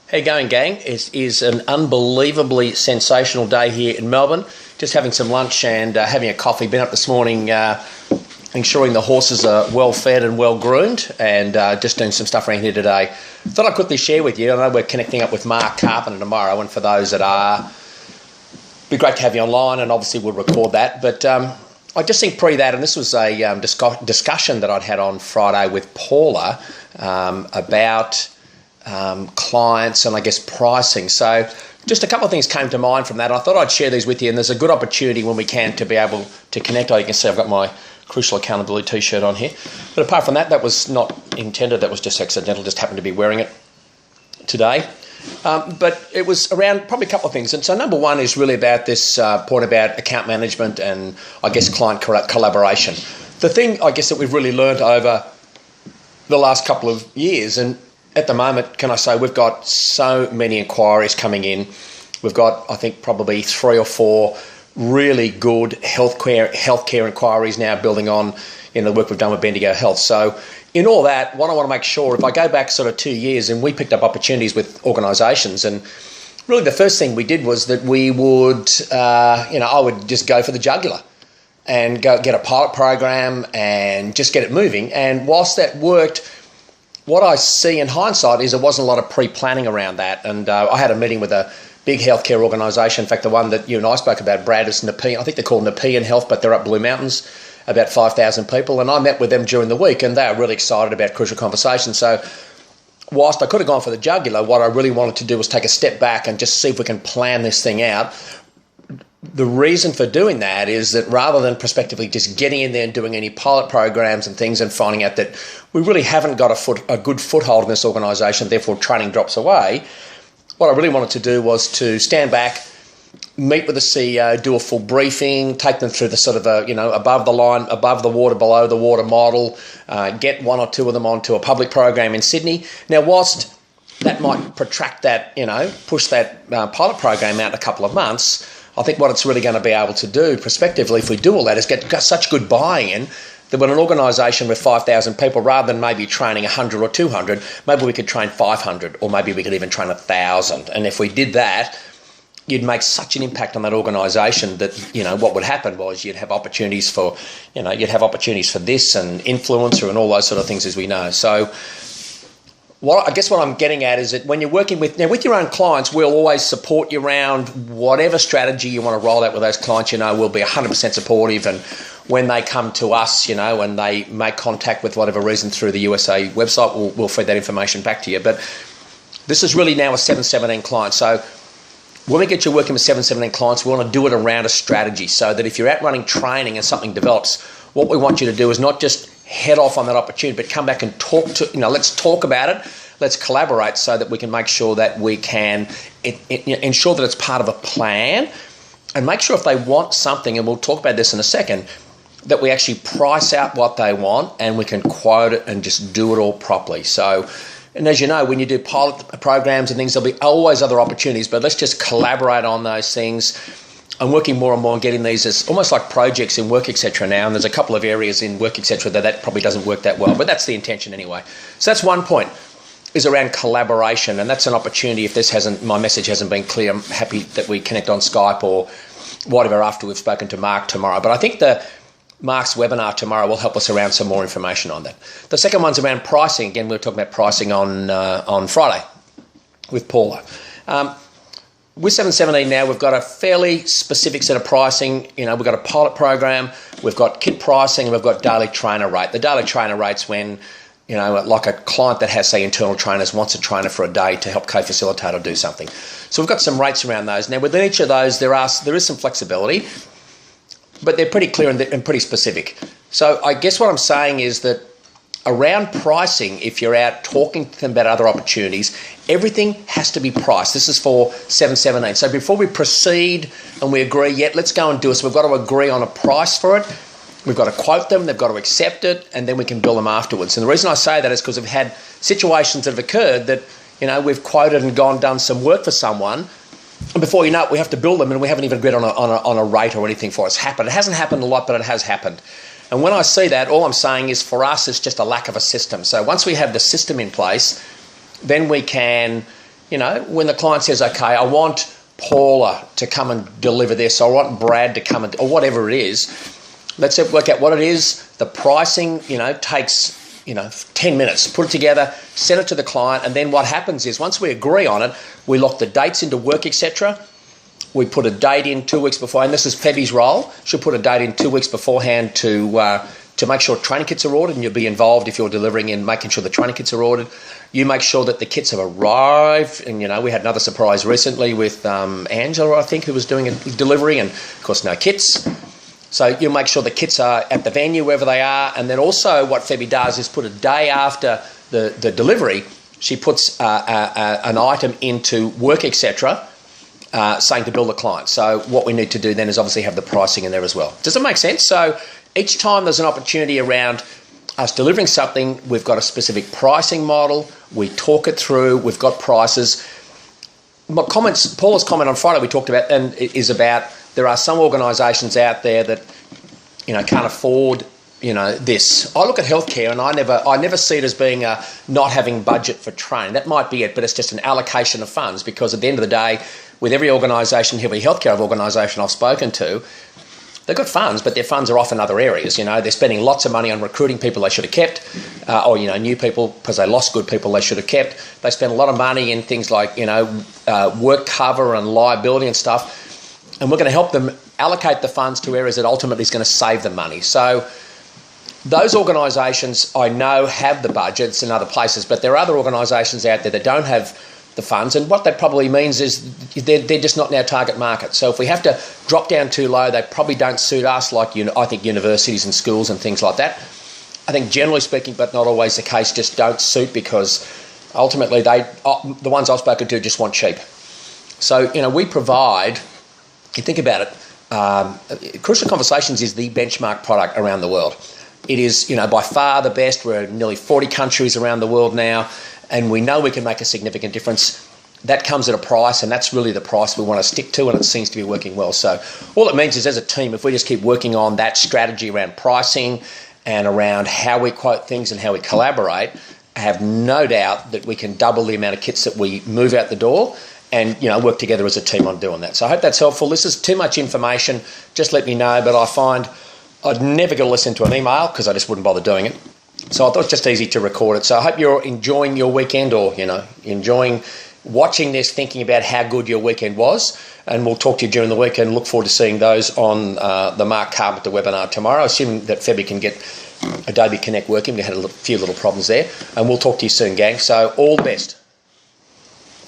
How you going, gang? It is an unbelievably sensational day here in Melbourne. Just having some lunch and having a coffee. Been up this morning ensuring the horses are well fed and well groomed, and just doing some stuff around here today. Thought I'd quickly share with you. I know we're connecting up with Mark Carpenter tomorrow, and for those that are, be great to have you online, and obviously we'll record that. But I just think pre that, and this was a discussion that I'd had on Friday with Paula about clients and I guess pricing. So just a couple of things came to mind from that. I thought I'd share these with you, and there's a good opportunity when we can to be able to connect. You can see I've got my Crucial Accountability t-shirt on here. But apart from that, that was not intended. That was just accidental. Just happened to be wearing it today. But it was around probably a couple of things. And so number one is really about this point about account management and I guess client collaboration. The thing I guess that we've really learned over the last couple of years, and at the moment, can I say, we've got so many inquiries coming in. We've got, I think, probably 3 or 4 really good healthcare inquiries now building on the work we've done with Bendigo Health. So in all that, what I want to make sure, if I go back sort of 2 years and we picked up opportunities with organisations, and really the first thing we did was that we would, I would just go for the jugular and go get a pilot program and just get it moving. And whilst that worked, what I see in hindsight is there wasn't a lot of pre-planning around that. And I had a meeting with a big healthcare organisation, in fact, the one that you and I spoke about, Brad, is Nepean. I think they're called Nepean Health, but they're up Blue Mountains, about 5,000 people. And I met with them during the week, and they were really excited about Crucial Conversations. So whilst I could have gone for the jugular, what I really wanted to do was take a step back and just see if we can plan this thing out. The reason for doing that is that rather than prospectively just getting in there and doing any pilot programs and things and finding out that we really haven't got a good foothold in this organisation, therefore training drops away, what I really wanted to do was to stand back, meet with the CEO, do a full briefing, take them through the sort of above the line, above the water, below the water model, get 1 or 2 of them onto a public program in Sydney. Now, whilst that might protract that, push that pilot program out a couple of months, I think what it's really going to be able to do prospectively, if we do all that, is get such good buy-in that when an organisation with 5,000 people, rather than maybe training 100 or 200, maybe we could train 500, or maybe we could even train 1,000. And if we did that, you'd make such an impact on that organisation that, what would happen was you'd have opportunities for, this and influencer and all those sort of things, as we know. So I guess what I'm getting at is that when you're working with your own clients, we'll always support you around whatever strategy you want to roll out with those clients. We'll be 100% supportive, and when they come to us, and they make contact with whatever reason through the USA website, we'll feed that information back to you. But this is really now a 717 client. So when we get you working with 717 clients, we want to do it around a strategy, so that if you're out running training and something develops, what we want you to do is not just head off on that opportunity, but come back and let's talk about it. Let's collaborate so that we can make sure that we can ensure that it's part of a plan, and make sure if they want something, and we'll talk about this in a second, that we actually price out what they want and we can quote it and just do it all properly. So, and as you know, when you do pilot programs and things, there'll be always other opportunities, but let's just collaborate on those things. I'm working more and more on getting these as almost like projects in Work Etc. now, and there's a couple of areas in Work Etc. that probably doesn't work that well, but that's the intention anyway. So that's one point, is around collaboration, and that's an opportunity. If my message hasn't been clear, I'm happy that we connect on Skype or whatever after we've spoken to Mark tomorrow. But I think Mark's webinar tomorrow will help us around some more information on that. The second one's around pricing. Again, we were talking about pricing on Friday with Paula. With 717 now, we've got a fairly specific set of pricing. We've got a pilot program, we've got kit pricing, and we've got daily trainer rate. The daily trainer rate's when, like a client that has, say, internal trainers wants a trainer for a day to help co-facilitate or do something. So we've got some rates around those. Now, within each of those, there is some flexibility, but they're pretty clear and pretty specific. So I guess what I'm saying is that around pricing, if you're out talking to them about other opportunities, everything has to be priced. This is for 717. So before we proceed and we agree, let's go and do it. So we've got to agree on a price for it. We've got to quote them, they've got to accept it, and then we can bill them afterwards. And the reason I say that is because we've had situations that have occurred that, we've quoted and done some work for someone, and before you know it, we have to bill them, and we haven't even agreed on a rate or anything for it. It hasn't happened a lot, but it has happened. And when I see that, all I'm saying is for us, it's just a lack of a system. So once we have the system in place, then we can You know, when the client says, okay, I want Paula to come and deliver this, or I want Brad to come and, or whatever it is, let's work out what it is. The pricing, you know, takes, 10 minutes. Put it together, send it to the client, and then what happens is once we agree on it, we lock the dates into work, etc. We put a date in 2 weeks before, and this is Febby's role. She'll put a date in 2 weeks beforehand to make sure training kits are ordered, and you'll be involved if you're delivering in making sure the training kits are ordered. You make sure that the kits have arrived, and we had another surprise recently with Angela, I think, who was doing a delivery, and of course no kits. So you'll make sure the kits are at the venue wherever they are, and then also what Febby does is put a day after the delivery, she puts an item into work, etc., saying to bill the client. So what we need to do then is obviously have the pricing in there as well. Does it make sense? So each time there's an opportunity around us delivering something, we've got a specific pricing model, we talk it through, we've got prices. Paula's comment on Friday we talked about and is about there are some organisations out there that can't afford this. I look at healthcare and I never see it as being not having budget for training. That might be it, but it's just an allocation of funds, because at the end of the day, with every organisation, every healthcare organisation I've spoken to, they've got funds, but their funds are off in other areas. They're spending lots of money on recruiting people they should have kept, or new people because they lost good people they should have kept. They spend a lot of money in things like work cover and liability and stuff, and we're going to help them allocate the funds to areas that ultimately is going to save them money. So those organisations I know have the budgets in other places, but there are other organisations out there that don't have the funds, and what that probably means is they're just not in our target market. So if we have to drop down too low, they probably don't suit us, like I think universities and schools and things like that. I think generally speaking, but not always the case, just don't suit, because ultimately the ones I've spoken to just want cheap. So we provide, you think about it, Crucial Conversations is the benchmark product around the world. It is by far the best. We're in nearly 40 countries around the world now, and we know we can make a significant difference. That comes at a price, and that's really the price we want to stick to, and it seems to be working well. So all it means is, as a team, if we just keep working on that strategy around pricing and around how we quote things and how we collaborate, I have no doubt that we can double the amount of kits that we move out the door, and work together as a team on doing that. So I hope that's helpful. This is too much information. Just let me know, but I find I'd never go to listen to an email because I just wouldn't bother doing it. So I thought it's just easy to record it. So I hope you're enjoying your weekend, or, enjoying watching this, thinking about how good your weekend was. And we'll talk to you during the week, and look forward to seeing those on the Mark Carpenter webinar tomorrow, assuming that Febby can get Adobe Connect working. We had a few little problems there. And we'll talk to you soon, gang. So all the best.